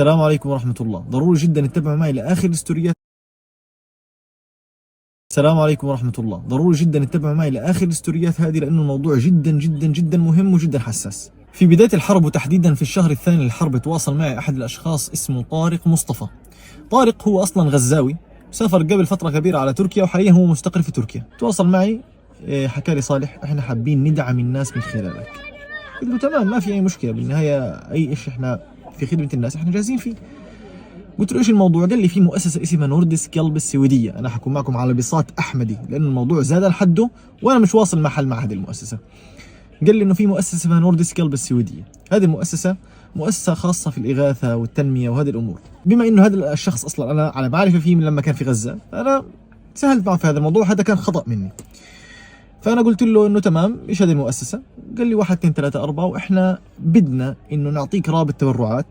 السلام عليكم ورحمة الله. ضروري جدا اتبعوا معي لآخر الاستوريات. السلام عليكم ورحمة الله. ضروري جدا اتبعوا معي لآخر الاستوريات هذه، لأنه الموضوع جدا جدا جدا مهم وجدا حساس. في بداية الحرب وتحديدا في الشهر الثاني للحرب تواصل معي أحد الأشخاص اسمه طارق مصطفى. طارق هو أصلا غزاوي، سافر قبل فترة كبيرة على تركيا وحاليا هو مستقر في تركيا. تواصل معي حكى لي: صالح، احنا حابين ندعم الناس من خلالك. قلت له تمام، ما في أي مشكلة، بالنهاية أي شيء احنا في خدمة الناس احنا جاهزين فيه. قلت له ايش الموضوع؟ قال لي في مؤسسه اسمها نوردس كلب السويديه. انا حكون معكم على بساط احمدي لان الموضوع زاد لحده وانا مش واصل محل مع هذه المؤسسه. قال لي انه في مؤسسه اسمها نوردس كلب السويديه. هذه المؤسسه مؤسسه خاصه في الاغاثه والتنميه وهذه الامور. بما انه هذا الشخص اصلا انا على معرفه فيه من لما كان في غزه، انا سهلت معه في هذا الموضوع. هذا كان خطا مني. فانا قلت له انه تمام، ايش هذه المؤسسه؟ قال لي 1 2 3 4 واحنا بدنا انه نعطيك رابط تبرعات،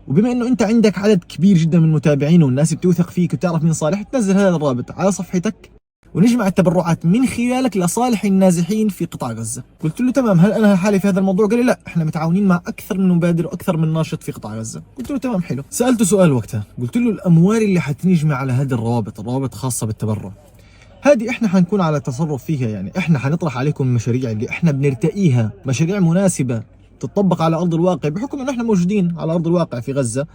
وبما انه انت عندك عدد كبير جدا من المتابعين والناس بتوثق فيك وتعرف مين صالح، تنزل هذا الرابط على صفحتك ونجمع التبرعات من خلالك لصالح النازحين في قطاع غزه. قلت له تمام، هل انا حالي في هذا الموضوع؟ قال لي لا، احنا متعاونين مع اكثر من مبادر واكثر من ناشط في قطاع غزه. قلت له تمام حلو. سالته سؤال وقتها، قلت له الاموال اللي حتنجمع على هذه الروابط خاصه بالتبرع، هذه احنا حنكون على تصرف فيها، يعني احنا حنطرح عليكم المشاريع اللي احنا بنرتقيها، مشاريع مناسبه تطبق على ارض الواقع، بحكم انه احنا موجودين على ارض الواقع في غزه.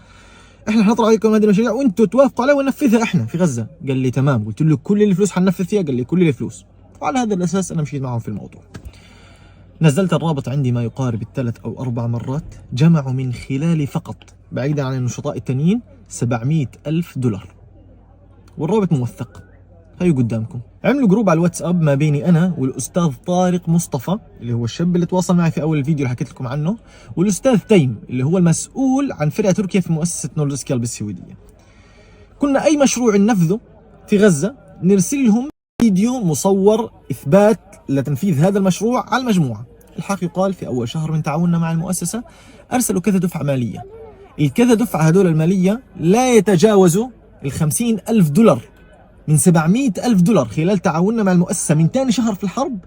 احنا حنطرح عليكم هذه المشاريع وانتم توافقوا عليها وننفذها احنا في غزه. قال لي تمام. قلت له كل الفلوس حننفذ فيها؟ قال لي كل الفلوس. وعلى هذا الاساس انا مشيت معهم في الموضوع. نزلت الرابط عندي ما يقارب 3 أو 4 مرات. جمعوا من خلالي فقط بعيدا عن النشطاء التانيين 700,000 دولار، والرابط موثق هي قدامكم. عملوا جروب على الواتساب ما بيني انا والاستاذ طارق مصطفى اللي هو الشاب اللي تواصل معي في اول الفيديو اللي حكيت لكم عنه، والاستاذ تيم اللي هو المسؤول عن فرع تركيا في مؤسسه نوردس كلب السويديه. كنا اي مشروع ننفذه في غزه نرسل لهم فيديو مصور اثبات لتنفيذ هذا المشروع على المجموعه. الحق يقال في اول شهر من تعاوننا مع المؤسسه ارسلوا كذا دفعه ماليه. الكذا دفعه هذول الماليه لا يتجاوزوا ال50,000 دولار، من 700,000 دولار خلال تعاوننا مع المؤسسة من ثاني شهر في الحرب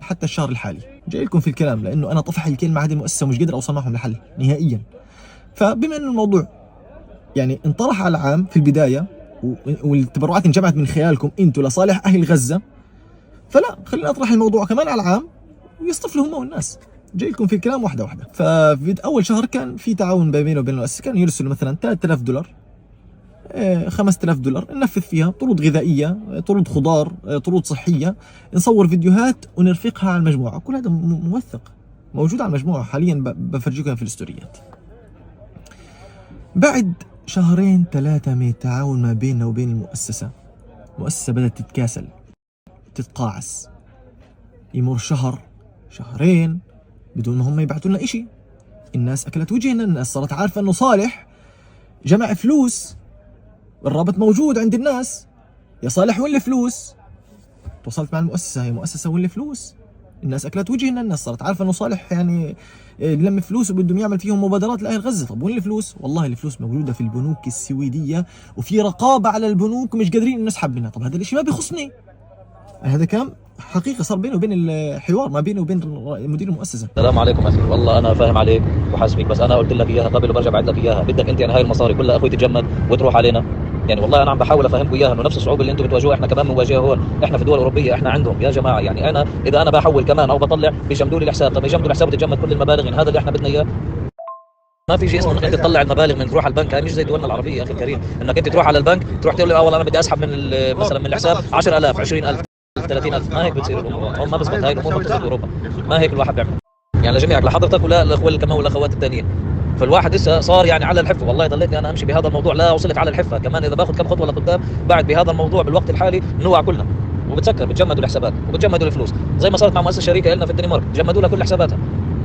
حتى الشهر الحالي. جاي لكم في الكلام لأنه أنا طفح الكلمة مع هذه المؤسسة ومش قادر أوصل معهم لحل نهائيا. فبما أنه الموضوع يعني انطرح على العام في البداية والتبرعات انجمعت من خلالكم أنتم لصالح أهل غزة، فلا خلينا أطرح الموضوع كمان على العام ويصطفلوا هم والناس. جاي لكم في الكلام واحدة واحدة. ففي أول شهر كان في تعاون بينه وبين المؤسسة، كانوا يرسلوا مثلا 3000 دولار 5000 دولار ننفذ فيها طرود غذائية، طرود خضار، طرود صحية، نصور فيديوهات ونرفقها على المجموعة. كل هذا موثق موجود على المجموعة حاليا، بفرجيكم في الاستوريات. بعد 2 3 من التعاون ما بيننا وبين المؤسسة بدأت تتكاسل تتقاعس. يمر شهر 2 بدون ما هم يبعثوا لنا إشي. الناس أكلت وجهنا، الناس صارت عارفة أنه صالح جمع فلوس، الرابط موجود عند الناس. يا صالح وين الفلوس؟ تواصلت مع المؤسسة، هي مؤسسة وين الفلوس؟ الناس أكلت وجهنا، الناس صارت عارفة إنه صالح يعني لم فلوس وبدهم يعمل فيهم مبادرات لأهل غزة. طب وين الفلوس؟ والله الفلوس موجودة في البنوك السويدية وفي رقابة على البنوك ومش قادرين إنه نسحب منها. طب هذا الشيء ما بيخصني. هذا كلام حقيقة صار بيني وبين الحوار ما بيني وبين مدير المؤسسة. السلام عليكم اخي، والله انا فاهم عليك وحاسبك، بس انا قلت لك اياها قبل وبرجع بعد لك اياها. بدك انت يعني هاي المصاري كلها اخوي تتجمد وتروح علينا؟ يعني والله انا عم بحاول افهمكم اياها انه نفس الصعوبه اللي انتم بتواجهوها احنا كمان بنواجهها هون. احنا في دول اوروبيه احنا عندهم يا جماعه. يعني انا اذا انا بحول كمان او بطلع بيجمدوا لي الحساب. طب يجمدوا الحساب وتتجمد كل المبالغ، يعني هذا اللي احنا بدنا اياه. ما في شيء اسمه انك انت تطلع المبالغ من تروح على البنك. هاي مش زي دولنا العربيه يا اخي الكريم، انك انت تروح على البنك تروح تقول لي والله انا بدي اسحب من مثلا من الحساب 10,000 20,000 30,000. ما هيك بتصير الامور هون، ما بزبط. هاي الامور ما بتصير باوروبا، ما هيك الواحد بيعمل. يعني لجميعك، لحضرتك ولا الاخوه كمان والاخوات الثانيين. فالواحد لسه صار يعني على الحفه. والله ضليتني انا امشي بهذا الموضوع لا وصلت على الحفه كمان. اذا باخذ كم خطوه لقدام بعد بهذا الموضوع بالوقت الحالي بنوع كلنا وبتسكر. بتجمدوا الحسابات وبتجمدوا الفلوس زي ما صارت مع مؤسسه شركه لنا في الدنمارك، جمدوا لها كل حساباتها.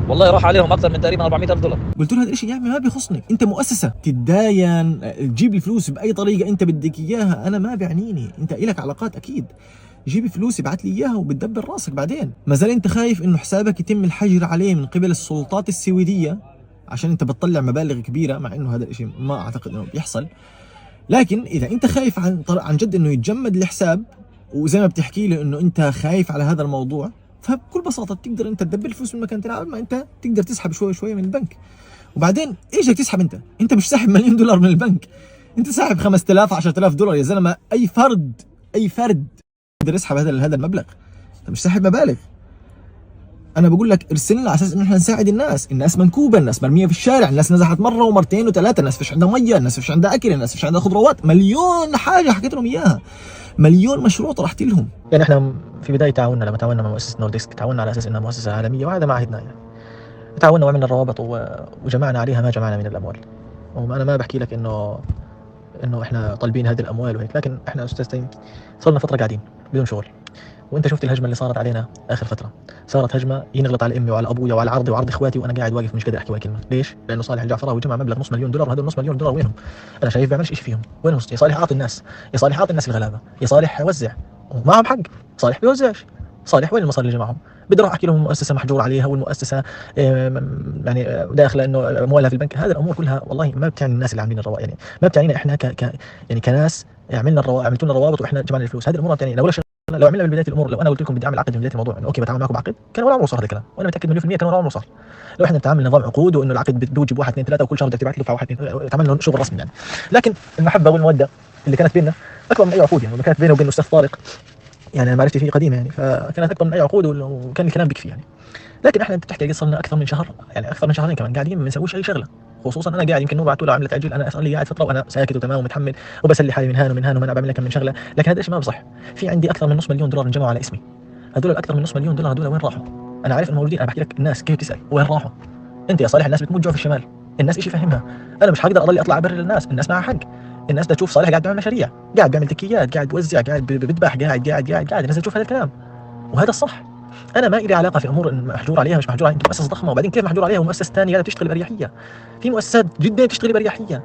والله راح عليهم اكثر من تقريبا 400,000 دولار. قلت له هذا الشيء يا عمي ما بيخصني، انت مؤسسه تتداين تجيب لي فلوس باي طريقه انت بدك اياها، انا ما بيعنيني. انت الك علاقات اكيد، جيب فلوس ابعث لي اياها وبتدبر راسك بعدين. ما زال انت خايف انه حسابك يتم الحجر عليه من قبل السلطات السويديه عشان انت بتطلع مبالغ كبيره، مع انه هذا الشيء ما اعتقد انه بيحصل. لكن اذا انت خايف عن جد انه يتجمد الحساب، وزي ما بتحكي لي انه انت خايف على هذا الموضوع، فبكل بساطه بتقدر انت تدبر الفلوس من مكان ثاني، ما انت تقدر تسحب شوي شوي من البنك. وبعدين ايش بدك تسحب؟ انت مش ساحب مليون دولار من البنك، انت ساحب 5000 10000 دولار يا زلمه. اي فرد يقدر يسحب هذا المبلغ، انت مش ساحب مبالغ. انا بقول لك ارسل لنا على اساس ان احنا نساعد الناس منكوبه، الناس مرميه في الشارع، الناس نزحت مره ومرتين وثلاثه، الناس فيش عندها ميه، الناس فيش عندها اكل، الناس فيش عندها خضروات، مليون حاجه حكيت لهم اياها، مليون مشروع طرحت لهم. يعني احنا في بدايه تعاوننا لما تعاوننا مع مؤسسه نورديسك تعاوننا على اساس انها مؤسسه عالميه، وهذا ما عهدنا يعني. تعاوننا وعملنا الروابط وجمعنا عليها ما جمعنا من الاموال. وانا ما بحكي لك انه احنا طالبين هذه الاموال وهيك، لكن احنا استاذ تيم صرنا فتره قاعدين بدون شغل. وانت شفت الهجمه اللي صارت علينا اخر فتره، صارت هجمه ينغلط على امي وعلى ابويا وعلى عرضي وعرض اخواتي، وانا قاعد واقف مش قادر احكي ولا كلمه. ليش؟ لانه صالح الجعفراوي جمع مبلغ نص مليون دولار، وهذول نص مليون دولار وينهم؟ انا شايف بيعملش شيء فيهم. وينهم؟ يا صالح اعطي الناس، يا صالح اعطي الناس الغلابه، يا صالح وزع، ومعهم حق. صالح بيوزعش. صالح وين المصاري اللي جمعهم؟ بدي اروح احكي لهم المؤسسه محجور عليها، والمؤسسه يعني داخله انه اموالها في البنك. هذه الامور كلها والله ما بتعني الناس اللي عاملين الروابط، يعني ما بتعنينا احنا يعني كناس عملتوا لنا روابط واحنا جمعنا الفلوس. هذه الامور ما بتعنينا. لو عملنا من بدايه الامور، لو انا قلت لكم بدي اعمل عقد من بدايه الموضوع انه اوكي بتعامل معكم بعقد، كان ولا عمره صار هذا الكلام، وانا متاكد مليون في المية كان ولا عمره صار. لو احنا بنتعامل نظام عقود وانه العقد بتوجب 1 2 3 وكل شهر بدك تبعت له دفعه 1 2، تعمل شغل رسمي يعني. لكن المحبه والموده اللي كانت بيننا اكبر من اي عقود يعني، كانت بينه وبين الاستاذ طارق يعني انا معرفتي فيه قديمه يعني، فكانت اكبر من اي عقود وكان الكلام بكفي يعني. لكن احنا بتحكي صار لنا اكثر من شهر، يعني اكثر من شهرين كمان قاعدين ما بنسويش اي شغله. خصوصا انا قاعد يمكن بعثوا له عمله تاجيل، انا صار لي قاعد فتره وانا ساكت وتمام ومتحمل وبسلي حالي من هان ومن هان وما انا بعمل لك من شغله. لكن هذا الشيء ما بصح. في عندي اكثر من نص مليون دولار انجمعوا على اسمي. هذول الاكثر من نص مليون دولار هذول وين راحوا؟ انا عارف انهم موجودين. انا بحكي لك الناس كيف تسال وين راحوا. انت يا صالح الناس بتموت جوع في الشمال، الناس ايش يفهمها؟ انا مش حقدر اضل اطلع ابرر للناس، الناس معها حق. الناس بدها تشوف صالح قاعد بيعمل مشاريع، قاعد بيعمل تكيات، قاعد بيوزع، قاعد بيذبح، قاعد الناس تشوف هذا الكلام، وهذا الصح. انا ما لي علاقه في امور محجور عليها مش محجور عليها. انت مؤسسه ضخمه، وبعدين كيف محجور عليها ومؤسسه ثانيه قاعده تشتغل باريحيه؟ في مؤسسات جدا تشتغل باريحيه.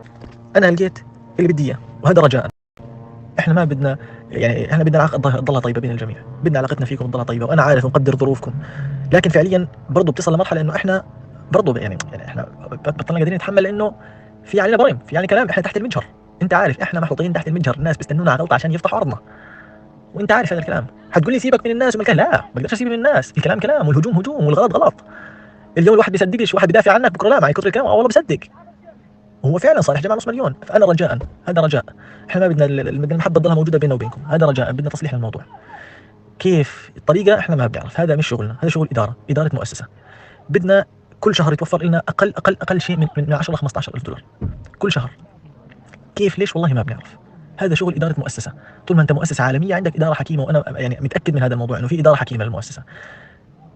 انا لقيت اللي بدي اياه، وهذا رجاء. احنا ما بدنا يعني، احنا بدنا العلاقه تضلها طيبه بين الجميع، بدنا علاقتنا فيكم تضلها طيبه، وانا عارف ومقدر ظروفكم. لكن فعليا برضه بتصل لمرحله انه احنا برضه يعني احنا بطلنا قادرين نتحمل، لانه في علينا ضريم، في علينا كلام، احنا تحت المجهر. انت عارف احنا محطوطين تحت المجهر، الناس بيستنونا على غلطه عشان يفتحوا عرضنا، وانت عارف هذا الكلام. حتقول لي سيبك من الناس والكلام، لا ما بقدرش اسيب من الناس. الكلام كلام والهجوم هجوم والغلط غلط. اليوم الواحد بيصدقش، واحد بيدافع عنك، بكره لا مع كثر الكلام والله بصدق. وهو فعلا صالح جمع نص مليون. فانا رجاء، هذا رجاء، احنا ما بدنا المحبه تضلها موجوده بيننا وبينكم، هذا رجاء. بدنا تصليح للموضوع. كيف الطريقه احنا ما بنعرف، هذا مش شغلنا، هذا شغل اداره مؤسسه. بدنا كل شهر يتوفر لنا اقل شيء من 10 ل 15 الف دولار كل شهر. كيف ليش والله ما بنعرف. هذا شغل اداره مؤسسه. طول ما انت مؤسسه عالميه عندك اداره حكيمه، وانا يعني متاكد من هذا الموضوع انه في اداره حكيمه للمؤسسه.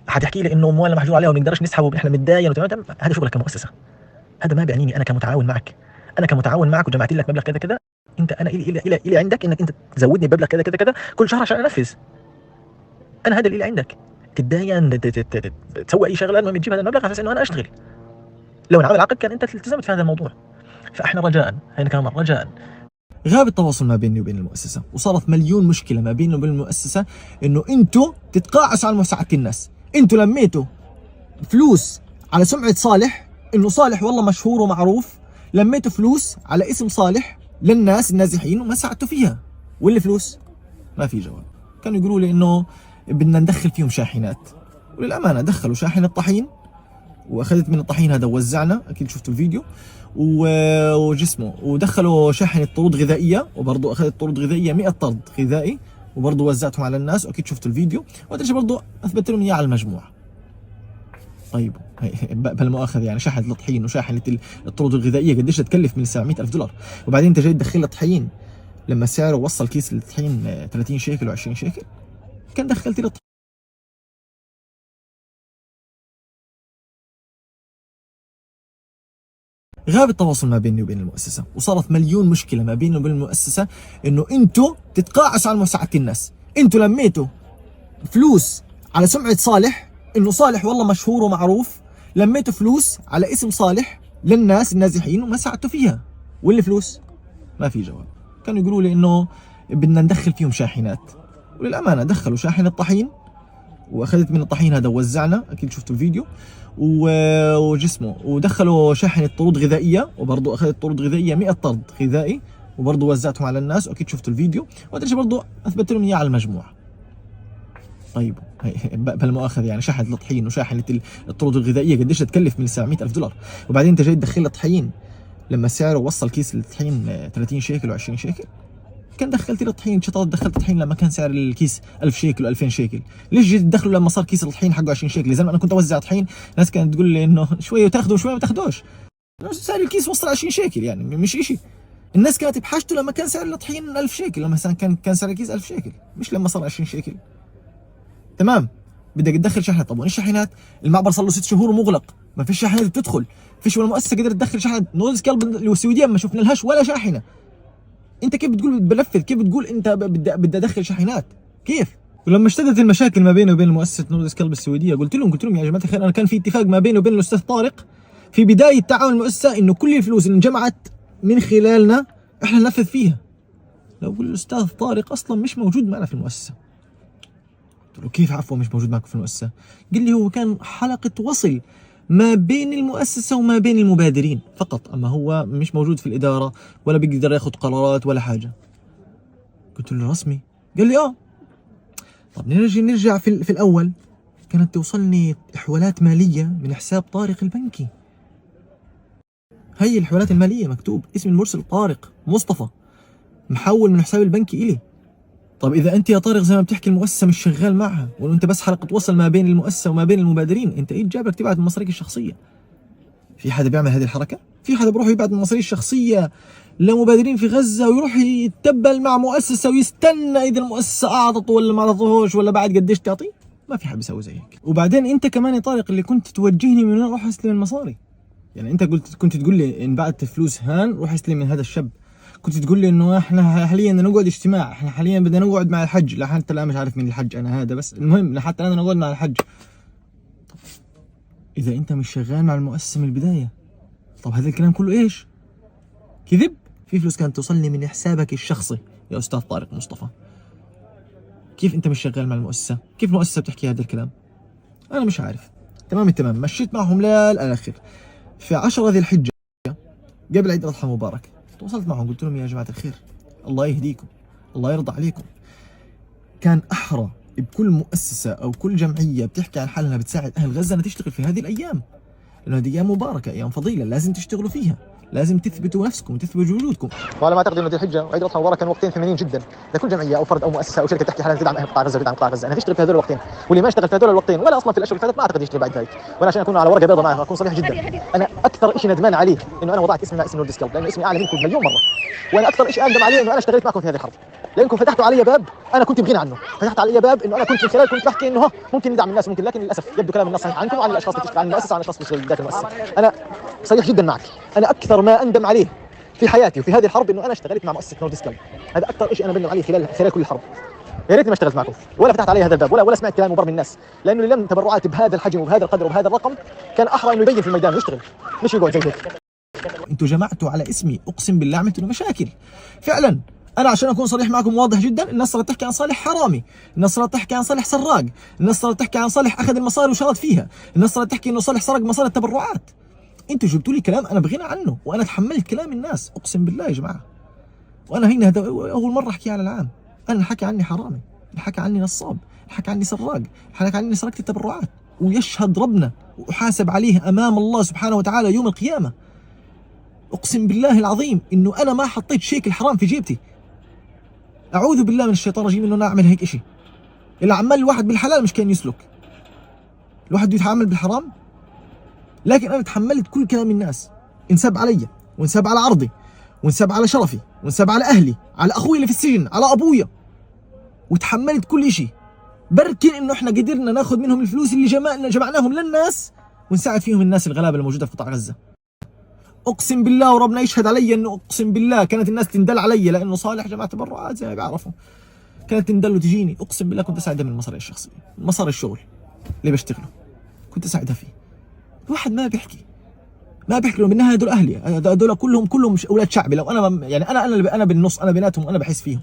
حتحكي لي انه اموالنا محجور عليها وما نقدرش نسحب واحنا متداين وتمام، هذا شغلك كمؤسسه. هذا ما بيعنيني انا كمتعاون معك. انا كمتعاون معك وجمعت لك مبلغ كذا كذا، انت انا الي عندك انك انت تزودني بمبلغ كذا كذا كذا كل شهر عشان انفذ. انا هذا اللي عندك. تتداين تسوي اي شغله، المهم تجيب هذا المبلغ على اساس انه انا اشتغل. لو انعمل عقد كان انت التزمت في هذا الموضوع. فاحنا رجاء، هنا كمان رجاء. غاب التواصل ما بيني وبين المؤسسه، وصارت مليون مشكله ما بيني وبين المؤسسه، انه انتوا تتقاعسوا عن مساعده الناس. انتوا لميتوا فلوس على سمعه صالح، انه صالح والله مشهور ومعروف، لميتوا فلوس على اسم صالح للناس النازحين وما ساعدتوا فيها. واللي فلوس ما في جواب. كانوا يقولوا لي انه بدنا ندخل فيهم شاحنات، وللامانه دخلوا شاحن الطحين، واخذت من الطحين هذا ووزعنا، اكيد شفتوا الفيديو، وجسمه، ودخلوا شاحنة طرود غذائية، وبرضه اخذت طرود غذائية 100 طرد غذائي، وبرضه وزعتهم على الناس، واكيد شفتوا الفيديو، وهذا الشيء برضه اثبت لهم اياه على المجموع. طيب بالمؤاخذة يعني شاحنة الطحين وشاحنة الطرود الغذائية قديش تكلف؟ من 700,000 دولار، وبعدين انت جاي تدخل لي طحين لما سعره وصل كيس الطحين 30 شيكل و20 شيكل، كان دخلت لي غاب التواصل ما بيني وبين المؤسسه، وصارت مليون مشكله ما بيني وبين المؤسسه، انه انتوا تتقاعسوا عن مساعده الناس. انتوا لميتوا فلوس على سمعه صالح، انه صالح والله مشهور ومعروف، لميتوا فلوس على اسم صالح للناس النازحين وما ساعدتوا فيها. واللي فلوس ما في جواب. كانوا يقولوا لي انه بدنا ندخل فيهم شاحنات، وللامانه دخلوا شاحن الطحين، واخذت من الطحين هذا ووزعنا، اكيد شفتوا الفيديو، وجسمه، ودخلوا شاحنة طرود غذائية، وبرضه اخذت طرود غذائية 100 طرد غذائي، وبرضه وزعتهم على الناس، واكيد شفتوا الفيديو، وهذا الشيء برضه اثبت لهم اياه على المجموع. طيب بلا مؤاخذه يعني شحنه الطحين وشاحنه الطرود الغذائيه قديش تكلف؟ من 700,000 دولار. وبعدين انت جاي تدخل لي طحين لما سعره وصل كيس الطحين 30 شيكل و20 شيكل. كان دخلت لي طحين شطات، دخلت طحين لما كان سعر الكيس 1000 شيكل و2000 شيكل. ليش جيت تدخلوا لما صار كيس الطحين حقه 20 شيكل؟ زي ما انا كنت اوزع طحين ناس كانت تقول لي انه شويه وتاخذوا وشويه ما تاخذوش. سعر الكيس وصل 20 شيكل يعني مش شيء. الناس كانت بحاجته لما كان سعر الطحين 1000 شيكل، لما كان سعر الكيس 1000 شيكل، مش لما صار 20 شيكل. تمام. بدك تدخل شحنه، طب وين الشاحنات؟ المعبر صار له 6 شهور ومغلق، ما فيش شاحنات بتدخل، فيش ولا مؤسسه قدرت تدخل شحنه. نودل سكالب السعوديه ما شفنا لهاش ولا شاحنه. انت كيف بتقول بلفل؟ كيف بتقول انت بدي ادخل شاحنات؟ كيف؟ ولما اشتدت المشاكل ما بيني وبين مؤسسه نودل سكالب السعوديه قلت لهم يا جماعه الخير، انا كان في اتفاق ما بيني وبين الاستاذ طارق في بدايه تعاون المؤسسه انه كل الفلوس اللي انجمعت من خلالنا احنا ننفذ فيها. لو قول الاستاذ طارق اصلا مش موجود معنا في المؤسسه. قلت له كيف عفوا مش موجود معكم في المؤسسه؟ قال لي هو كان حلقه وصل ما بين المؤسسه وما بين المبادرين فقط، اما هو مش موجود في الاداره ولا بيقدر ياخذ قرارات ولا حاجه. قلت له رسمي؟ قال لي اه. طب نرجع في الاول. كانت توصلني احوالات ماليه من حساب طارق البنكي. هي الحوالات الماليه مكتوب اسم المرسل طارق مصطفى، محول من حساب البنكي الي. طب اذا انت يا طارق زي ما بتحكي المؤسسه مش شغال معها وانت بس حلقه وصل ما بين المؤسسه وما بين المبادرين، انت ايش جابك تبعت من مصاريك الشخصيه؟ في حدا بيعمل هذه الحركه؟ في حدا بروح يبعت من مصاريه الشخصيه لمبادرين في غزه ويروح يتبل مع مؤسسه ويستنى اذا المؤسسه اعطته ولا ما اعطتهوش ولا بعد قديش تعطي؟ ما في حد بيسوي زي هيك. وبعدين انت كمان يا طارق اللي كنت توجهني من وين اروح استلم المصاري. يعني انت كنت تقول لي ان بعت فلوس هان روح استلم من هذا الشاب. كنت تقول لي انه احنا حاليا بدنا نقعد اجتماع، احنا حاليا بدنا نقعد مع الحج. لا حتى الان مش عارف مين الحج انا هذا، بس المهم لحتى الان نقعد مع الحج. طب اذا انت مش شغال مع المؤسسه من البدايه، طب هذا الكلام كله ايش؟ كذب. في فلوس كانت توصلني من حسابك الشخصي يا استاذ طارق مصطفى. كيف انت مش شغال مع المؤسسه؟ كيف المؤسسه بتحكي هذا الكلام؟ انا مش عارف. تمام التمام. مشيت معهم للاخر. في 10 ذي الحجه قبل عيد الاضحى مبارك تواصلت معهم قلت لهم يا جماعه الخير الله يهديكم الله يرضى عليكم، كان احرى بكل مؤسسه او كل جمعيه بتحكي عن حالها بتساعد اهل غزه انها تشتغل في هذه الايام، لانه هذه ايام مباركه، ايام فضيله، لازم تشتغلوا فيها، لازم تثبتوا نفسكم وتثبتوا وجودكم. وعلى ما اعتقد انه ذي الحجه وعيد الاضحى المبارك كانوا وقتين ثمينين جدا لكل جمعيه او فرد او مؤسسه او شركه تحكي حالها تدعم اهل قطاع غزه وتدعم قطاع غزه، انها تشتغل في هذول الوقتين، واللي ما اشتغل في هذول الوقتين ولا اصلا في الاشهر اللي فاتت ما اعتقد يشتغل بعد ذلك. وانا عشان اكون على ورقه بيضاء معك اكون صريح جدا، انا اكثر شيء ندمان عليه انه انا وضعت اسمي مع اسم نودل سكالب، لانه اسمي اعلى منكم مليون مره. وانا اكثر شيء اندم عليه انه انا اشتغلت معكم في هذه الحرب، لانكم فتحتوا علي باب انا كنت بغنى عنه، فتحت علي باب انه انا كنت من خلال كنت بحكي انه ممكن ندعم الناس ممكن، لكن للاسف يبدو كلام الناس صحيح عنكم وعن الاشخاص اللي تشتغل عن المؤسسه وعن الاشخاص اللي داخل المؤسسه. انا صريح جدا معك، انا اكثر ما اندم عليه في حياتي وفي هذه الحرب انه انا اشتغلت مع مؤسسه نودل سكالب، هذا اكثر شيء انا بندم عليه خلال كل الحرب. يا ريتني ما اشتغلت معكم ولا فتحت علي هذا الباب ولا سمعت كلام مبرر من الناس، لانه اللي لم تبرعات بهذا الحجم وبهذا القدر وبهذا الرقم كان احرى انه يبين في الميدان ويشتغل مش يقعد زي هيك. انتوا جمعتوا على اسمي، اقسم بالله عملتوا له مشاكل فعلا. انا عشان اكون صريح معكم واضح جدا، الناس صارت تحكي عن صالح حرامي، الناس صارت تحكي عن صالح سراق، الناس صارت تحكي عن صالح اخذ المصاري وشرد فيها، الناس صارت تحكي انه صالح سرق مصاري التبرعات. انتوا جبتوا لي كلام انا بغنى عنه، وانا تحملت كلام الناس اقسم بالله يا جماعه. وانا هنا اول مره احكي على العام، انا حكى عني حرامي، حكى عني نصاب، حكى عني سراق، حكى عني سرقت التبرعات، ويشهد ربنا وأحاسب عليه امام الله سبحانه وتعالى يوم القيامه. اقسم بالله العظيم انه انا ما حطيت شيكل حرام في جيبتي. اعوذ بالله من الشيطان الرجيم انه انا اعمل هيك شيء. اللي عمال الواحد بالحلال مش كان يسلك، الواحد بده يتعامل بالحرام. لكن انا تحملت كل كلام الناس، انسب علي وانسب على عرضي وانسب على شرفي وانسب على اهلي، على اخوي اللي في السجن، على ابويا، وتحملت كل شيء بركن انه احنا قدرنا ناخذ منهم الفلوس اللي جمعناهم للناس ونساعد فيهم الناس الغلابه الموجوده في قطاع غزه. اقسم بالله وربنا يشهد علي انه اقسم بالله كانت الناس تندل علي لانه صالح جماعه تبرعات زي ما بيعرفوا، كانت تندل وتجيني. اقسم بالله كنت اساعدها من مصاري الشخصيه، مصاري الشغل اللي بشتغله كنت اساعدها فيه. الواحد ما بيحكي لهم بالنهايه هدول اهلي، هدول كلهم مش اولاد شعبي. لو انا يعني انا بالنص، انا بيناتهم وانا بحس فيهم.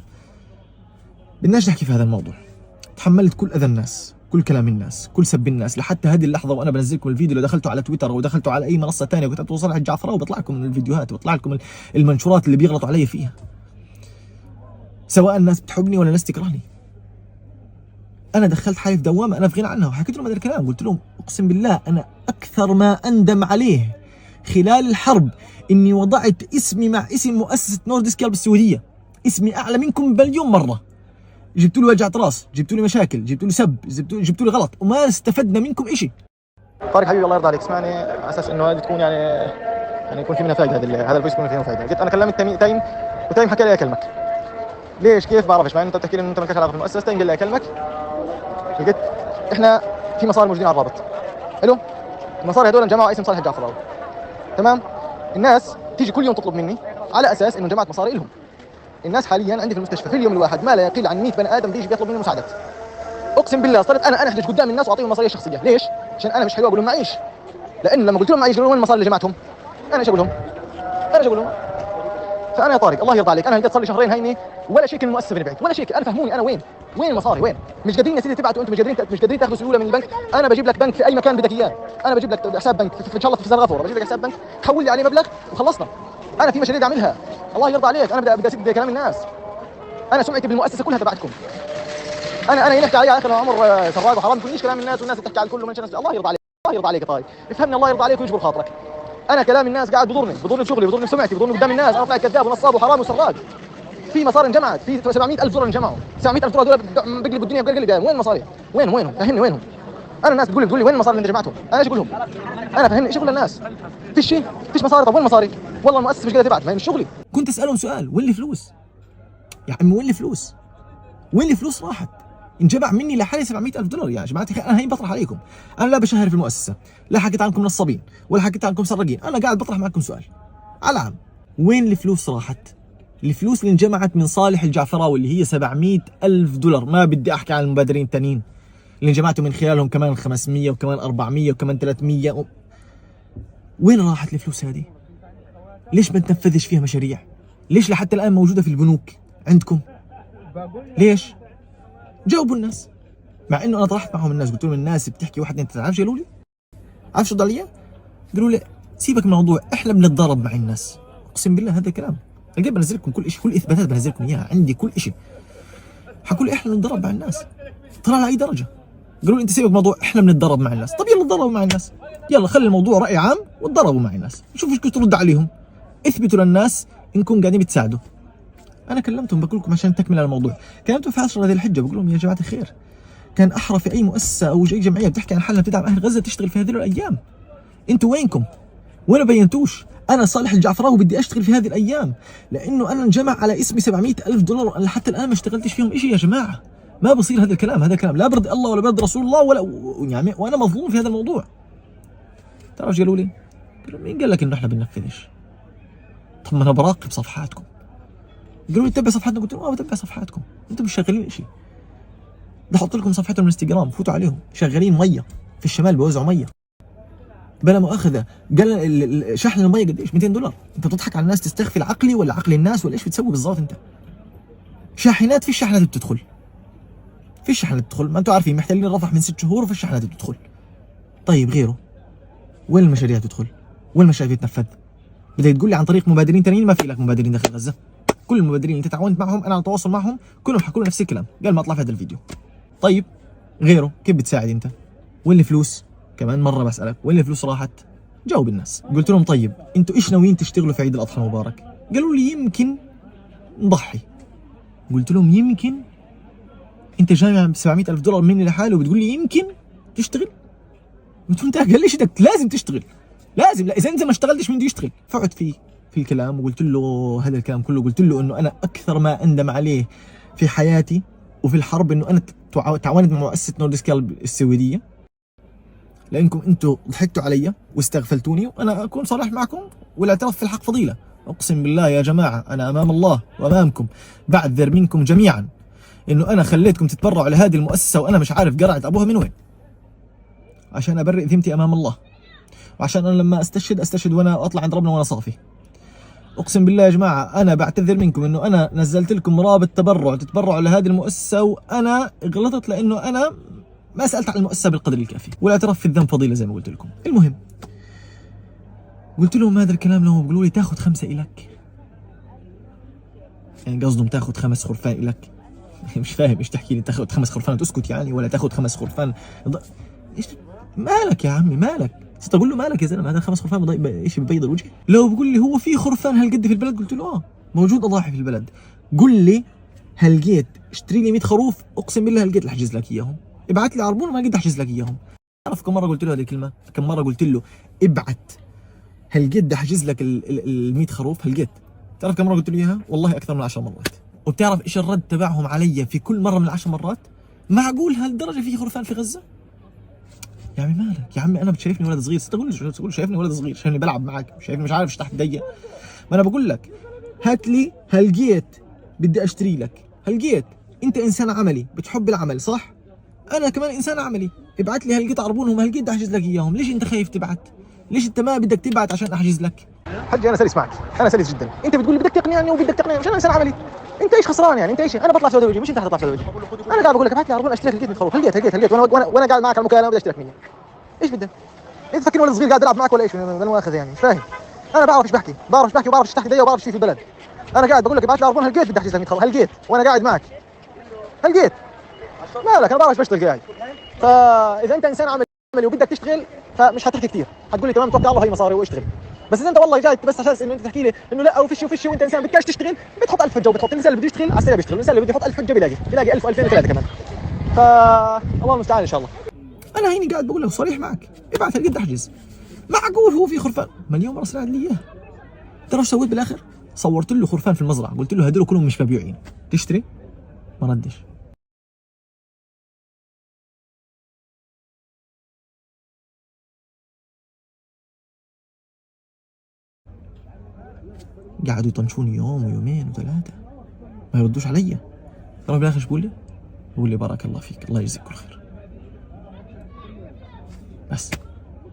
بدناش نحكي في هذا الموضوع. تحملت كل اذى الناس، كل كلام الناس، كل سب الناس، لحتى هذه اللحظه وانا بنزلكم الفيديو، لو دخلتوا على تويتر او دخلتوا على اي منصه ثانيه كنت اتوا صالح الجعفراوي بيطلع لكم من الفيديوهات وبيطلع لكم المنشورات اللي بيغلطوا علي فيها، سواء الناس بتحبني ولا الناس تكرهني. انا دخلت حالي في دوامه انا في غنى عنها، وحكيت لهم هذا الكلام. قلت لهم اقسم بالله انا اكثر ما اندم عليه خلال الحرب اني وضعت اسمي مع اسم مؤسسه نوردسكال بالسعوديه. اسمي اعلى منكم مليون مره. جبتوا لي وجعة راس، جبتوا لي مشاكل، جبتوا لي سب، جبتوا لي غلط، وما استفدنا منكم شيء. طارق حبيبي الله يرضى عليك، اسمعني على اساس انه هذه تكون يعني يكون في منها فائده، هذا الفويس يكون فيه فائده. قلت انا كلمت تيم وتيم حكى لي اكلمك. ليش كيف بعرفش، مع انه انت بتحكي لي انه انت ما لكش علاقه بالمؤسسه. تيم قال لي اكلمك. قلت احنا في مصاري موجودين على الرابط. حلو؟ المصاري هذول انجمعوا على اسم صالح الجعفراوي. تمام؟ الناس تيجي كل يوم تطلب مني على اساس انه جمعت مصاري لهم. الناس حاليا عندي في المستشفى في اليوم الواحد ما لا يقل عن 100 بني ادم بيجي بيطلب مني مساعدات. اقسم بالله صرت انا احرج قدام الناس واعطيهم مصاري الشخصيه. ليش؟ عشان انا مش حلو اقول لهم معيش. لان لما قلت لهم معيش قالوا وين المصاري اللي جمعتهم؟ انا ايش اقول لهم؟ فانا يا طارق الله يرضى عليك، انا هلقيت صار لي شهرين هيني ولا شيء من المؤسسه بنبعت ولا شيء. انا فهموني انا وين المصاري؟ وين؟ مش قادرين يا سيدي تبعتوا انتم، مش قادرين تاخذوا سيوله من البنك. انا بجيب لك بنك في اي مكان بدك اياه. انا بجيب لك حساب بنك ان شاء الله في سنغافوره، بجيب لك حساب بنك تحول لي عليه مبلغ وخلصنا. انا في مشاريع اعملها الله يرضى عليك. انا بدي اسد كلام الناس. انا سمعتي بالمؤسسه كلها تبعتكم. انا ينحكي علي يا اخي عمر سراج وحرام تقوليش كلام الناس والناس بتحكي على الكل ومن شان. الله يرضى عليك، الله يرضى عليك يا طارق، افهمني الله يرضى عليك ويجبر خاطرك. انا كلام الناس قاعد بضرني بشغلي، بضرني بسمعتي، بضرني قدام الناس. انا طلعت كذاب ونصاب وحرامي وسراج. في مصاري انجمعت، في 700,000 دولار انجمعوا. 700,000 دولار دول بقلبوا الدنيا بقلب. وين المصاري؟ وينهم؟ فهمني وينهم. انا الناس بتقول لي وين المصاري اللي انت جمعتهم؟ انا ايش اقول لهم؟ انا فهمني ايش اقول للناس؟ فيش شيء، فيش مصاري. طب وين المصاري؟ والله المؤسسه مش قادره تبعت، ما هي مش شغلي. كنت اسالهم سؤال، وين الفلوس؟ يا عمي وين الفلوس؟ وين الفلوس راحت؟ انجمع مني لحالي 700,000 دولار يا جماعه. انا هي بطرح عليكم، انا لا بشهر في المؤسسه، لا حكيت عنكم نصابين ولا حكيت عنكم سراقين، انا قاعد بطرح معكم سؤال على عام. وين الفلوس راحت؟ الفلوس اللي انجمعت من صالح الجعفراوي اللي هي 700,000 دولار، ما بدي احكي عن المبادرين الثانيين اللي انجمعتوا من خلالهم كمان 500 وكمان 400 وكمان 300 وين راحت الفلوس هذه؟ ليش ما تنفذش فيها مشاريع؟ ليش لحتى الان موجوده في البنوك عندكم؟ ليش؟ جاوبوا الناس. مع انه انا طرحت معهم الناس، قلت لهم الناس بتحكي واحد اثنين ثلاثه، عارف قالوا لي؟ عارف شو ضل؟ قالوا لي سيبك من الموضوع، احنا بنتضارب مع الناس. اقسم بالله هذا الكلام. انا بنزل لكم كل شيء، كل اثباتات بنزل لكم اياها، عندي كل شيء. حكوا لي احنا بنتضارب مع الناس. طلع لاي درجه؟ قالوا لي انت سيبك من الموضوع، احنا بنتضارب مع الناس. طب يلا تضربوا مع الناس، يلا خلي الموضوع راي عام وتضربوا مع الناس، شوفوا ايش ترد عليهم، اثبتوا للناس انكم قاعدين بتساعدوا. انا كلمتهم بقول لكم عشان تكمل الموضوع، كلمتهم في 10 ذي الحجه بقول لهم يا جماعه الخير، كان احرى في اي مؤسسه او اي جمعيه بتحكي عن حالها بتدعم اهل غزه تشتغل في هذه الايام. انتوا وينكم؟ وين بينتوش؟ انا صالح الجعفراوي بدي اشتغل في هذه الايام لانه انا انجمع على اسمي 700,000 دولار، انا حتى الان ما اشتغلتش فيهم شيء يا جماعه. ما بصير هذا الكلام، هذا الكلام لا برد الله ولا برد رسول الله ولا يعني، وانا مظلوم في هذا الموضوع. ترى ايش قالوا لي؟ قالوا مين قال لك انه احنا بننفذش؟ طب ما انا براقب صفحاتكم. قالوا لي تتبع صفحاتنا، قلت لهم بتبع صفحاتكم، انتم مش شغالين شيء. بدي احط لكم صفحتهم الانستغرام، فوتوا عليهم، شغالين ميه في الشمال بيوزعوا ميه بلا مؤاخذه. قال شحن الميه قديش؟ 200 دولار. انت بتضحك على الناس تستغفل عقلي ولا عقل الناس ولا ايش بتسوي بالضبط انت؟ شاحنات، في الشحنات بتدخل، في الشحنات بتدخل، ما انتم عارفين محتلين الرفح من 6 شهور وفي الشحنات بتدخل. طيب غيره وين المشاريع تدخل؟ وين المشاريع تتنفذ؟ بدك تقول لي عن طريق مبادرين ثانيين؟ ما في لك مبادرين داخل غزه. كل المبادرين اللي انت تعاونت معهم انا على تواصل معهم كلهم حكوا لي نفس الكلام قال ما اطلع في هذا الفيديو. طيب غيره كيف بتساعد انت؟ وين الفلوس؟ كمان مره بسالك وين الفلوس راحت؟ جاوب الناس. قلت لهم طيب انتوا ايش ناويين تشتغلوا في عيد الاضحى المبارك؟ قالوا لي يمكن نضحي. قلت لهم يمكن؟ انت جاي ب 700,000 دولار مني لحاله وبتقول لي يمكن تشتغل؟ قلت له انت قال ليش بدك لازم تشتغل، لازم، لا اذا انت ما اشتغلتش مين بده يشتغل؟ فقعدت فيه في الكلام وقلت له هذا الكلام كله، قلت له انه انا اكثر ما اندم عليه في حياتي وفي الحرب انه انا تعاونت مع مؤسسه نوردسكال السويديه، لانكم انتم ضحكتوا علي واستغفلتوني، وانا اكون صريح معكم والاعتراف في الحق فضيله. اقسم بالله يا جماعه انا امام الله وامامكم بعذر منكم جميعا انه انا خليتكم تتبرعوا لهذه المؤسسه وانا مش عارف قرعه ابوها من وين، عشان ابرئ ذمتي امام الله، وعشان انا لما استشهد وانا اطلع عند ربنا وانا صافي. اقسم بالله يا جماعه انا بعتذر منكم انه انا نزلت لكم رابط تبرع تتبرعوا لهذه المؤسسه وانا غلطت لانه انا ما سالت عن المؤسسه بالقدر الكافي، والاعتراف في الذنب فضيله زي ما قلت لكم. المهم قلت لهم هذا الكلام لهم بيقولوا لي تاخذ 5 إلك، يعني قصدهم تاخذ 5 خرفان إلك. مش فاهم ايش تحكي لي، تاخذ 5 خرفان وتسكت يعني، ولا تاخذ 5 خرفان ايش مالك يا عمي مالك؟ صرت اقول له مالك يا زلمه، هذا 5 خرفان ايش ببيض الوجه؟ لو بقول لي هو في خرفان هالقد في البلد، قلت له موجود اضاحي في البلد. قل لي هلقيت اشتري لي 100 خروف، اقسم بالله هلقيت احجز لك اياهم. ابعت لي عربون وما قد احجز لك اياهم. تعرف كم مره قلت له هذه الكلمه؟ كم مره قلت له ابعت هلقيت احجز لك ال 100 خروف هلقيت. تعرف كم مره قلت له اياها؟ والله اكثر من 10 مرات. وبتعرف ايش الرد تبعهم علي في كل مره من ال10 مرات؟ معقول هالدرجه في خرفان في غزه؟ يا عمي مالك يا عمي، انا شايفني ولد صغير، تقول شايفني ولد صغير، شايفني بلعب معك، شايفني مش عارف ايش تحت ضيق. ما انا بقول لك هات لي هلقيت بدي اشتري لك، هلقيت انت انسان عملي بتحب العمل صح؟ انا كمان انسان عملي، ابعت لي هلقيت عربونهم، هلقيت بدي احجز لك اياهم. ليش انت خايف تبعت؟ ليش انت ما بدك تبعت عشان احجز لك؟ حجي انا سلس معك، انا سلس جدا. انت بتقول لي بدك تقنعني وبدك تقنعني، مش انا انسان عملي. انت ايش خسران يعني؟ انت ايش؟ انا بطلع سوداء وجهي، مش انت حتطلع سوداء وجهي. انا قاعد بقول لك ابعت لي عربون اشتري لك، لقيت 100 خروف، هلقيت وانا قاعد معك على المكالمه بدي اشتري لك 100. ايش بدك؟ انت فاكرني ولد صغير قاعد العب معك ولا ايش؟ بالمؤاخذه يعني مش فاهم. انا بعرف ايش بحكي، وبعرف ايش تحت ايدي، وبعرف ايش في البلد. انا قاعد بقول لك ابعت لي عربون، هلقيت بدي احجز لك 100 خروف، هلقيت وانا قاعد معك، هلقيت. مالك؟ انا بعرف ايش بشتغل قاعد. فاذا انت انسان عملي وبدك تشتغل فمش حتحكي كثير، حتقول لي تمام توكل على الله هي مصاري واشتغل. بس اذا انت والله جاي بس عشان انه انت تحكي لي انه لا وفشي وانت انسان بدكش تشتغل، بتحط 1000 حجه وبتحط الانسان اللي بده يشتغل على السريع بيشتغل، الانسان اللي بده يحط 1000 حجه بيلاقي 1000 و2000 و3 كمان. فالله المستعان ان شاء الله. انا هيني قاعد بقول لك صريح معك، ابعت هالقد احجز. معقول هو في خرفان؟ مليون مره سرعت لي اياه. ترى ايش سويت بالاخر؟ صورت له خرفان في المزرعه، قلت له هدول كلهم مش مبيوعين، تشتري؟ ما ردش. قعدوا يطنشوني يوم ويومين وثلاثة ما يردوش علي. ترى بالاخر ايش بقول لي بارك الله فيك، الله يجزيك كل خير. بس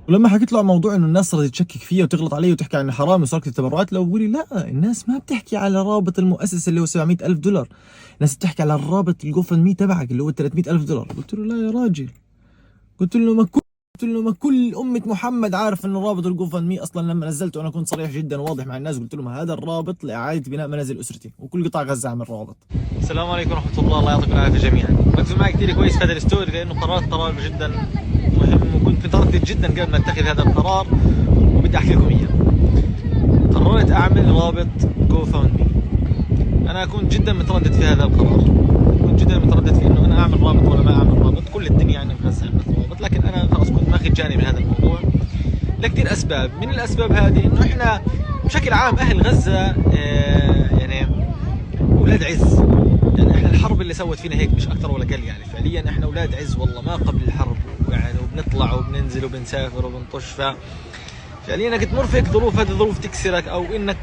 ولما حكيت له عن موضوع انه الناس صارت تشكك فيا وتغلط علي وتحكي عن حرام وسرقة التبرعات، لو بقول لي لا، الناس ما بتحكي على رابط المؤسسة اللي هو 700,000 دولار، الناس بتحكي على الرابط الجوفن تبعك اللي هو 300,000 دولار. قلت له لا يا راجل، قلت له ما كل أمة محمد عارف انه رابط الجوفن اصلا. لما نزلته انا كنت صريح جدا وواضح مع الناس، قلت لهم هذا الرابط لاعاده بناء منازل اسرتي وكل قطاع غزه عمل رابط. السلام عليكم ورحمه الله، الله يعطيكم العافيه جميعا. ركزوا معي كثير كويس في هذا الستوري لانه قرار جدا مهم، وكنت متردد جدا قبل ما اتخذ هذا القرار وبدي احكي لكم اياه. قررت اعمل رابط GoFundMe. انا كنت جدا متردد في هذا القرار، كنت جدا متردد في انه انا اعمل رابط ولا ما اعمل رابط. كل الدنيا يعني في غزه عملت رابط، لكن انا خلاص كنت ماخذ جانب من هذا الموضوع لكثير اسباب. من الاسباب هذه انه احنا بشكل عام اهل غزه يعني اولاد عز، يعني احنا الحرب اللي سوت فينا هيك مش اكثر ولا اقل. يعني فعليا احنا اولاد عز والله ما قبل الحرب يعني، وبنطلع وبننزل وبنسافر وبنطش. فعليا انك تمر فيك ظروف، هذه الظروف تكسرك او انك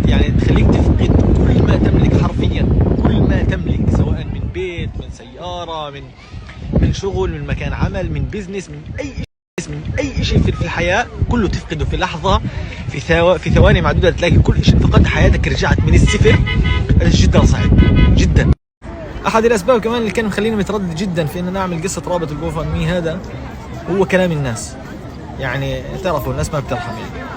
يعني تخليك تفقد كل ما تملك، حرفيا كل ما تملك، سواء من بيت، من سياره، من شغل، من مكان عمل، من بزنس، من اي شيء في الحياه كله تفقده في لحظه، في ثواني معدوده تلاقي كل شيء فقدت، حياتك رجعت من الصفر. هذا جدا صعب جدا. احد الاسباب كمان اللي كان مخليني متردد جدا في ان نعمل قصه رابط الجوفن هذا هو كلام الناس. يعني تعرفوا الناس ما بترحم يعني،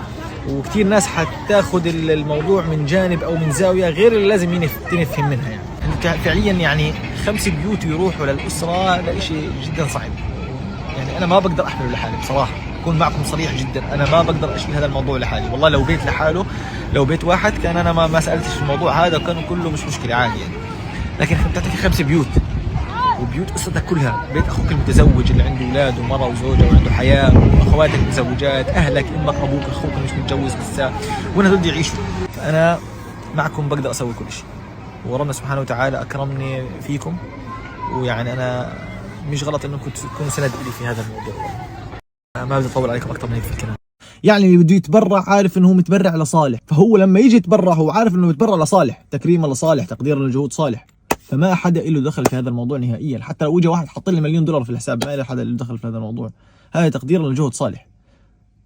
وكثير ناس حتاخذ الموضوع من جانب او من زاويه غير اللي لازم تنفهم منها. يعني فعليا يعني 5 بيوت يروحوا للاسره هذا شيء جدا صعب. يعني انا ما بقدر احمله لحالي بصراحه، اكون معكم صريح جدا، انا ما بقدر اشيل هذا الموضوع لحالي. والله لو بيت لحاله، لو بيت واحد كان انا ما سالتش في الموضوع هذا، كان كله مش مشكله عادي يعني. لكن انت بتحكي 5 بيوت وبيوت اسرتك كلها، بيت اخوك المتزوج اللي عنده اولاد ومراه وزوجه وعنده حياه، واخواتك المتزوجات، اهلك، امك، ابوك، اخوك مش متجوز لسه، وين هدول يعيشوا. انا معكم بقدر اسوي كل شيء، وربنا سبحانه وتعالى اكرمني فيكم، ويعني انا مش غلط انكم تكونوا سند لي في هذا الموضوع. ما بدي اطول عليكم اكثر من هيك في الكلام. يعني اللي بده يتبرع عارف انه هو متبرع لصالح، فهو لما يجي يتبرع هو عارف انه متبرع لصالح، تكريما لصالح، تقديرا لجهود صالح. فما حدا له دخل في هذا الموضوع نهائيا. حتى لو اجى واحد حط لي $1,000,000 في الحساب، ما له حدا له دخل في هذا الموضوع. هذا تقديرا لجهود صالح.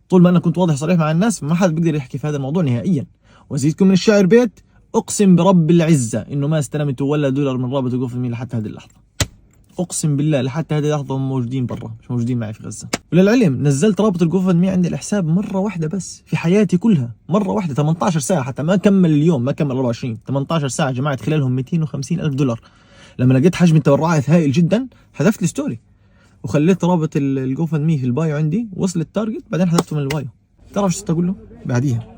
طول ما انا كنت واضح صريح مع الناس ما حدا بيقدر يحكي في هذا الموضوع نهائيا. وازيدكم من الشعر بيت، اقسم برب العزه انه ما استلمت ولا دولار من رابط GoFundMe لحتى هذه اللحظه. اقسم بالله لحتى هذه اللحظه هم موجودين برا، مش موجودين معي في غزه. وللعلم نزلت رابط GoFundMe عندي الحساب مره واحده بس في حياتي كلها، مره واحده 18 ساعه، حتى ما كمل اليوم، ما كمل 24، 18 ساعه جمعت خلالهم $250,000. لما لقيت حجم التبرعات هائل جدا حذفت الستوري وخليت رابط الجو فاند مي في البايو عندي، وصل التارجت بعدين حذفته من البايو. تعرف شو اقول له بعديها؟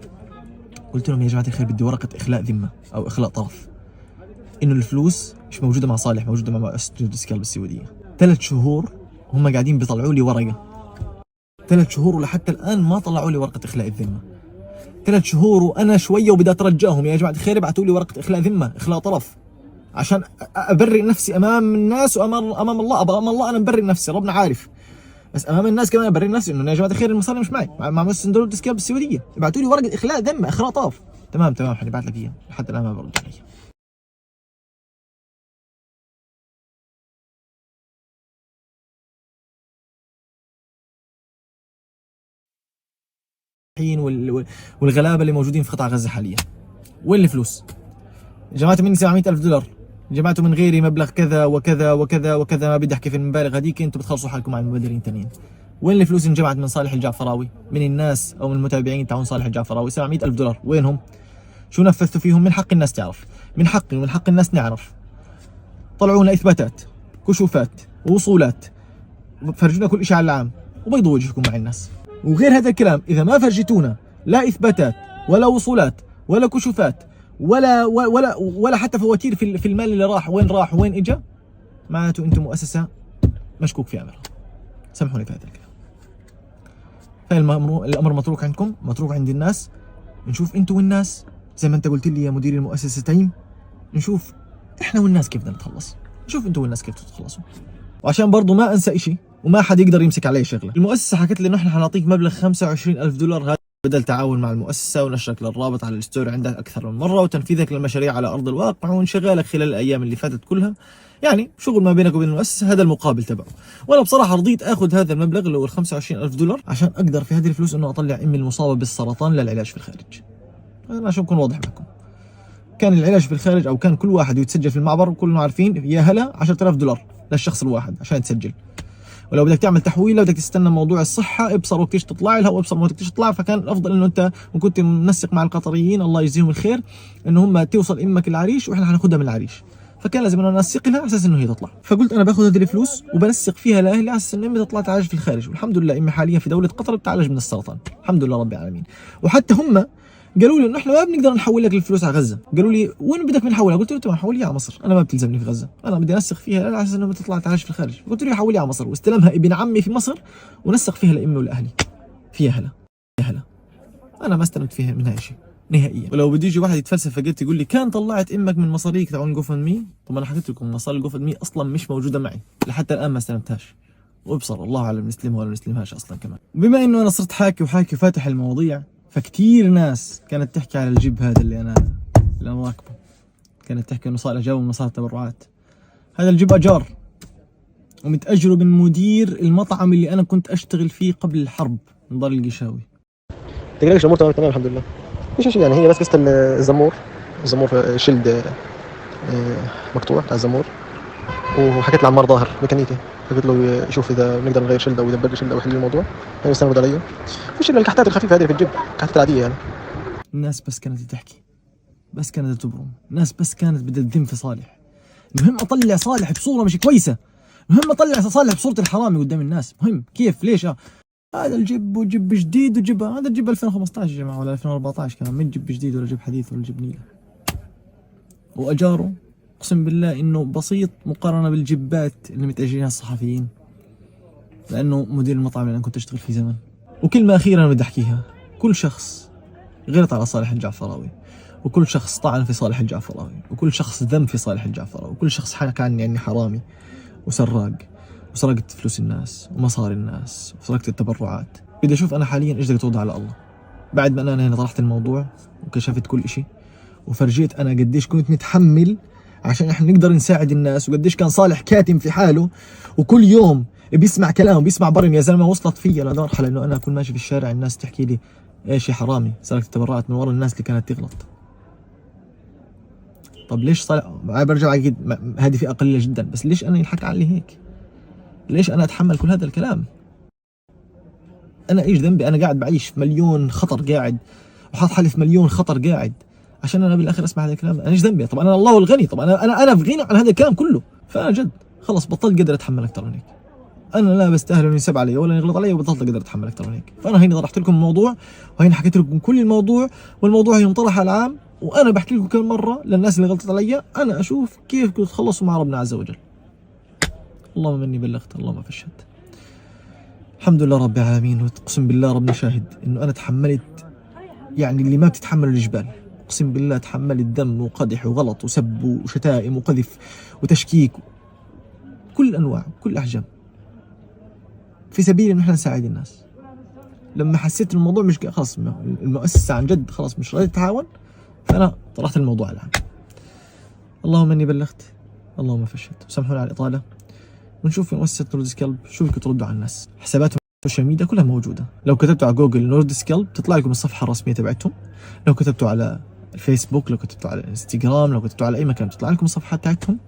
قلت لهم يا جماعه الخير بدي ورقه اخلاء ذمه او اخلاء طرف، انه الفلوس مش موجوده مع صالح، موجوده مع مؤسسه ديسكال بالسعوديه. 3 شهور هم قاعدين بيطلعوا لي ورقه، 3 شهور ولحتى الان ما طلعوا لي ورقه اخلاء الذمه. 3 شهور وانا شويه وبدي اترجاهم يا جماعه الخير ابعثوا لي ورقه اخلاء ذمه، اخلاء طرف، عشان ابرئ نفسي امام الناس وامام الله. امام الله انا مبرئ نفسي، ربنا عارف، بس امام الناس كمان ابرئ نفسي انه يا جماعه الخير المصاري مش معي، مع مؤسسه ديسكال بالسعوديه، ابعثوا لي ورقه اخلاء ذمه، اخلاء طرف. تمام حنبعث لك اياها، لحتى الان ما برد علي. والغلابه اللي موجودين في قطاع غزه حاليا، وين الفلوس؟ جمعتوا مني 700,000 دولار، جمعتوا من غيري مبلغ كذا وكذا وكذا وكذا، ما بدي احكي في المبالغ هذيك، انتم بتخلصوا حالكم مع المبادرين الثانيين. وين الفلوس انجمعت من صالح الجعفراوي، من الناس او من المتابعين تاعون صالح الجعفراوي؟ 700,000 دولار وينهم؟ شو نفذتوا فيهم؟ من حق الناس تعرف، من حقي ومن حق الناس نعرف. طلعوا لنا اثباتات، كشوفات، ووصولات، فرجونا كل شيء على العام، وبيضوا وجهكم مع الناس. وغير هذا الكلام اذا ما فرجتونا لا اثباتات ولا وصولات ولا كشوفات ولا حتى فواتير في المال اللي راح وين اجى، معناته انتم مؤسسه مشكوك في امرها. سامحوني في هذا الكلام. فالامر متروك عندكم، متروك عند الناس. نشوف انتم والناس زي ما انت قلت لي يا مدير المؤسستين، نشوف احنا والناس كيف بدنا نتخلص، نشوف انتم والناس كيف تتخلصوا. وعشان برضه ما انسى شيء وما حد يقدر يمسك علي شغله، المؤسسه حكت لي انه احنا حنعطيك مبلغ 25,000 دولار، هذا بدل تعاون مع المؤسسه ونشرك للرابط على الستوري عندك اكثر من مره، وتنفيذك للمشاريع على ارض الواقع، وانشغالك خلال الايام اللي فاتت كلها، يعني شغل ما بينك وبين المؤسسه، هذا المقابل تبعه. وانا بصراحه رضيت اخذ هذا المبلغ اللي هو 25,000 دولار عشان اقدر في هذه الفلوس انه اطلع امي المصابه بالسرطان للعلاج في الخارج. انا عشان اكون واضح معكم، كان العلاج في الخارج او كان كل واحد يتسجل في المعبر، وكلنا عارفين يا هلا 10,000 دولار للشخص الواحد عشان يتسجل. ولو بدك تعمل تحويل، بدك تستنى موضوع الصحه، ابصر وقتيش تطلع لها وابصر وقتيش تطلع. فكان الافضل انه انت وكنت منسق مع القطريين الله يجزيهم الخير انه هم توصل امك العريش واحنا حناخذها من العريش، فكان لازم انه ننسق لها على اساس انه هي تطلع. فقلت انا باخذ هذه الفلوس وبنسق فيها لاهلي على اساس انه امي تطلع تعالج في الخارج، والحمد لله امي حاليا في دوله قطر بتعالج من السرطان، الحمد لله رب العالمين. وحتى هم قالوا لي انه احنا ما بنقدر نحول لك الفلوس على غزه، قالوا لي وين بدك نحولها؟ قلت له تمام حوليها على مصر، انا ما بتلزمني في غزه، انا بدي انسق فيها على اساس انه تطلع تعالج في الخارج. قلت له حوليها على مصر، واستلمها ابن عمي في مصر ونسق فيها لامي ولاهلي. فيها هلا يا هلا، انا ما استلمت فيها منها شيء نهائيا. ولو بده يجي واحد يتفلسف فقلت يقول لي كان طلعت امك من مصاريك تاعون جو فاند مي، طب انا حكيت لكم مصاري الجو فاند مي اصلا مش موجوده معي لحتى الان، ما استلمتهاش، وابصر الله اعلم نسلمها ولا نسلمهاش اصلا كمان. بما انه انا صرت حاكي وفاتح المواضيع، فكتير ناس كانت تحكي على الجيب هذا اللي انا راكبه، كانت تحكي انه صالح جابه من صالح التبرعات. هذا الجيب اجار ومتاجره من مدير المطعم اللي انا كنت اشتغل فيه قبل الحرب، من دار القشاوي. تقلقش الامور تمام الحمد لله، مش شيء يعني، هي بس قصه الزمور شلد مقطوع تاع الزمور، وحكيت لعمار ظاهر ميكانيكي، قلت له يشوف اذا بنقدر نغير شلده ويدبر لي شلده ويحل لي الموضوع، يعني يستند علي. مش الا الكحتات الخفيفه هذه في الجيب، الكحتات العاديه يعني. الناس بس كانت تحكي، بس كانت تبرم، الناس بس كانت بدها تذم في صالح. المهم اطلع صالح بصوره مش كويسه، المهم اطلع صالح بصوره الحرامي قدام الناس. مهم كيف ليش هذا الجيب وجيب جديد وجيب هذا الجيب 2015 يا جماعه ولا 2014 كمان، من جيب جديد ولا جيب حديث ولا جيب نيله. واجاره اقسم بالله انه بسيط مقارنه بالجيبات اللي متاجرينها الصحفيين، لانه مدير المطعم اللي انا كنت اشتغل فيه زمان. وكلمه اخيره انا بدي احكيها، كل شخص غلط على صالح الجعفراوي، وكل شخص طعن في صالح الجعفراوي، وكل شخص ذم في صالح الجعفراوي، وكل شخص حكى عني اني حرامي وسراق وسرقت فلوس الناس ومصاري الناس وسرقت التبرعات. بدي اشوف انا حاليا ايش بدك توضع على الله، بعد ما انا هنا طرحت الموضوع وكشفت كل شيء وفرجيت انا قديش كنت متحمل عشان احنا نقدر نساعد الناس، وقديش كان صالح كاتم في حاله وكل يوم بيسمع كلام بيسمع برم. يا زلمه وصلت فيا لمرحله انه انا اكون ماشي في الشارع الناس تحكي لي ايش يا حرامي سرقت التبرعات من ورا الناس اللي كانت تغلط. طب ليش صالح برجع اكيد هذه فئه قليله جدا، بس ليش انا ينحكى علي هيك؟ ليش انا اتحمل كل هذا الكلام؟ انا ايش ذنبي؟ انا قاعد بعيش في مليون خطر، قاعد وحاط حالي في مليون خطر، قاعد عشان انا بالاخر اسمع هذا الكلام؟ انا ايش ذنبي؟ طب انا الله الغني، طب انا في غنى عن هذا الكلام كله. فانا جد خلص بطلت قادر اتحمل اكثر من هيك. انا لا بستاهل انه ينسب علي ولا يغلط علي، وبطلت اقدر اتحمل اكثر من هيك. فانا هيني طرحت لكم الموضوع، وهيني حكيت لكم كل الموضوع، والموضوع ينطرح على العام. وانا بحكي لكم كل مره للناس اللي غلطت علي، انا اشوف كيف تتخلصوا مع ربنا عز وجل. اللهم مني بلغت، اللهم فشهد. الحمد لله رب العالمين. واقسم بالله ربنا شاهد انه انا تحملت يعني اللي ما بتتحمل الجبال. اقسم بالله تحملت ذم وقدح وغلط وسب وشتائم وقذف وتشكيك، كل انواع كل احجام، في سبيل انه احنا نساعد الناس. لما حسيت الموضوع مش خلاص، المؤسسه عن جد خلاص مش راضيه تتعاون، فانا طرحت الموضوع الان. اللهم اني بلغت، اللهم فشلت. وسامحوني على الاطاله. ونشوف في مؤسسه نوردس كلب شو فيكم تردوا على الناس. حساباتهم السوشيال ميديا كلها موجوده، لو كتبتوا على جوجل نوردس كلب تطلع لكم الصفحه الرسميه تبعتهم. لو كتبتوا على الفيسبوك، لو كتبتوا على الانستغرام، لو كتبتوا على اي مكان تطلع لكم الصفحات تاعتهم.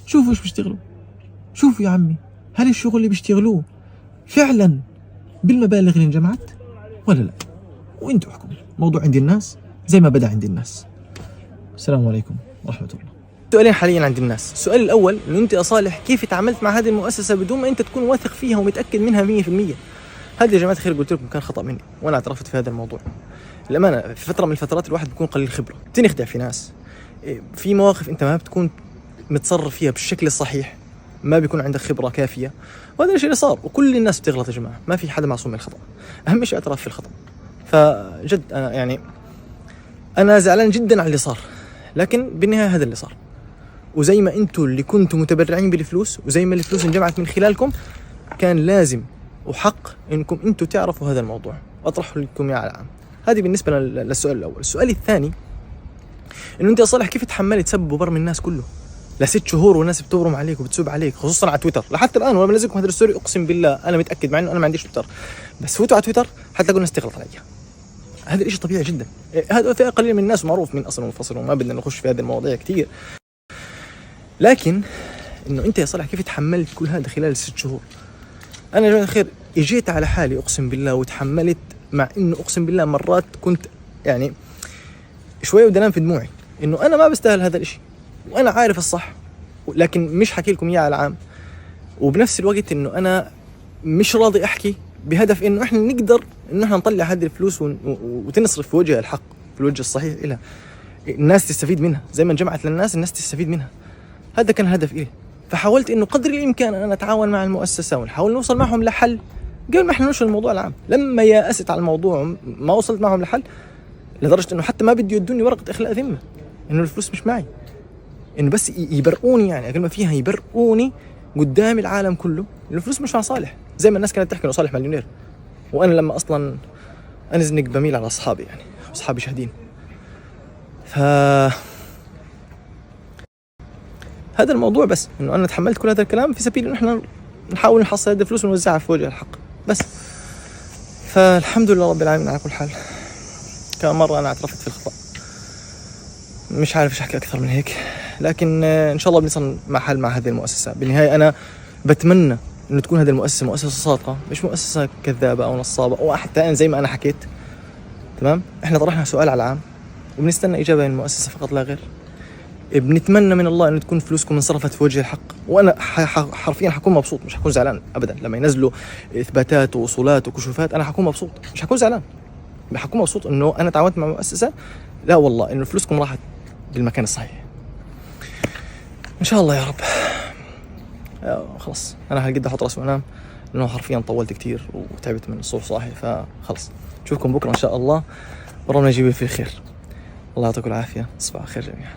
شوفوا ايش بيشتغلوا، شوفوا يا عمي هل الشغل اللي بيشتغلوه فعلا بالمبالغ اللي انجمعت ولا لا؟ وانتوا احكموا. موضوع عند الناس زي ما بدا عند الناس. السلام عليكم ورحمه الله. سؤالين حاليا عند الناس. السؤال الاول انه انت يا صالح كيف تعاملت مع هذه المؤسسه بدون ما انت تكون واثق فيها ومتاكد منها 100%؟ هذا يا جماعه الخير قلت لكم كان خطا مني، وانا اعترفت في هذا الموضوع. الامانه في فتره من الفترات الواحد بيكون قليل خبره، بتنخدع في ناس، في مواقف انت ما بتكون متصرف فيها بالشكل الصحيح، ما بيكون عندك خبره كافيه، وهذا الشيء اللي صار. وكل الناس بتغلط يا جماعه، ما في حدا معصوم من الخطا. اهم شيء اعتراف في الخطا. فجد انا زعلان جدا على اللي صار، لكن بالنهايه هذا اللي صار. وزي ما انتم اللي كنتم متبرعين بالفلوس، وزي ما الفلوس انجمعت من خلالكم، كان لازم وحق انكم انتم تعرفوا هذا الموضوع واطرحوا لكم اياه على العام. هذه بالنسبه للسؤال الاول. السؤال الثاني انه انت يا صالح كيف تحملت تسب وبرم الناس كله ل6 شهور والناس بتبرم عليك وبتسب عليك، خصوصا على تويتر. لحتى الان وانا بنزلكم هذا الستوري اقسم بالله انا متاكد، مع انه انا ما عنديش تويتر، بس فوتوا على تويتر حتى الناس تغلط علي. هذا الشيء طبيعي جدا. هذا فئه قليله من الناس، معروف من اصل ومنفصل، وما بدنا نخش في هذه المواضيع كثير. لكن انه انت يا صالح كيف تحملت كل هذا خلال 6 شهور؟ انا يا جماعه الخير اجيت على حالي اقسم بالله وتحملت، مع انه اقسم بالله مرات كنت يعني شويه ودنان في دموعي انه انا ما بستاهل هذا الاشي، وانا عارف الصح، لكن مش حكي لكم اياه على العام. وبنفس الوقت انه انا مش راضي احكي بهدف انه احنا نقدر انه احنا نطلع هذه الفلوس وتنصرف في وجه الحق، في الوجه الصحيح لها، الناس تستفيد منها زي ما انجمعت للناس، الناس تستفيد منها. هذا كان هدف إلي. فحاولت انه قدر الامكان انا اتعاون مع المؤسسه ونحاول نوصل معهم لحل قبل ما احنا ننشر الموضوع العام. لما يأست على الموضوع ما وصلت معهم لحل، لدرجه انه حتى ما بدي يدوني ورقه اخلاء ذمه انه الفلوس مش معي، انه بس يبرئوني، يعني اقل ما فيها يبرئوني قدام العالم كله الفلوس مش مع صالح، زي ما الناس كانت تحكي انه صالح مليونير. وانا لما اصلا انزنق بميل على اصحابي، يعني اصحابي شاهدين. هذا الموضوع، بس انه انا تحملت كل هذا الكلام في سبيل انه احنا نحاول نحصل هذه الفلوس ونوزعها في وجه الحق بس. فالحمد لله رب العالمين على كل حال. كم مرة انا اعترفت في الخطأ، مش عارف ايش احكي اكثر من هيك، لكن ان شاء الله بنصل مع حل مع هذه المؤسسة. بالنهاية انا بتمنى انه تكون هذه المؤسسة مؤسسة صادقة، مش مؤسسة كذابة او نصابة، او حتى أنا زي ما انا حكيت. تمام، احنا طرحنا سؤال على العام وبنستنى اجابة من المؤسسة فقط لا غير. بنتمنى من الله انه تكون فلوسكم انصرفت في وجه الحق، وانا حرفيا حكون مبسوط، مش حكون زعلان ابدا. لما ينزلوا اثباتات ووصولات وكشوفات انا حكون مبسوط، مش حكون زعلان، حكون مبسوط انه انا تعاونت مع مؤسسه، لا والله انه فلوسكم راحت بالمكان الصحيح ان شاء الله يا رب. خلاص انا هالقد احط راسي وانام، لانه حرفيا طولت كتير وتعبت من الصبح صاحي. فخلص نشوفكم بكره ان شاء الله، وربنا يجيب في الخير. الله يعطيكم العافيه، تصبحوا خير جميعا.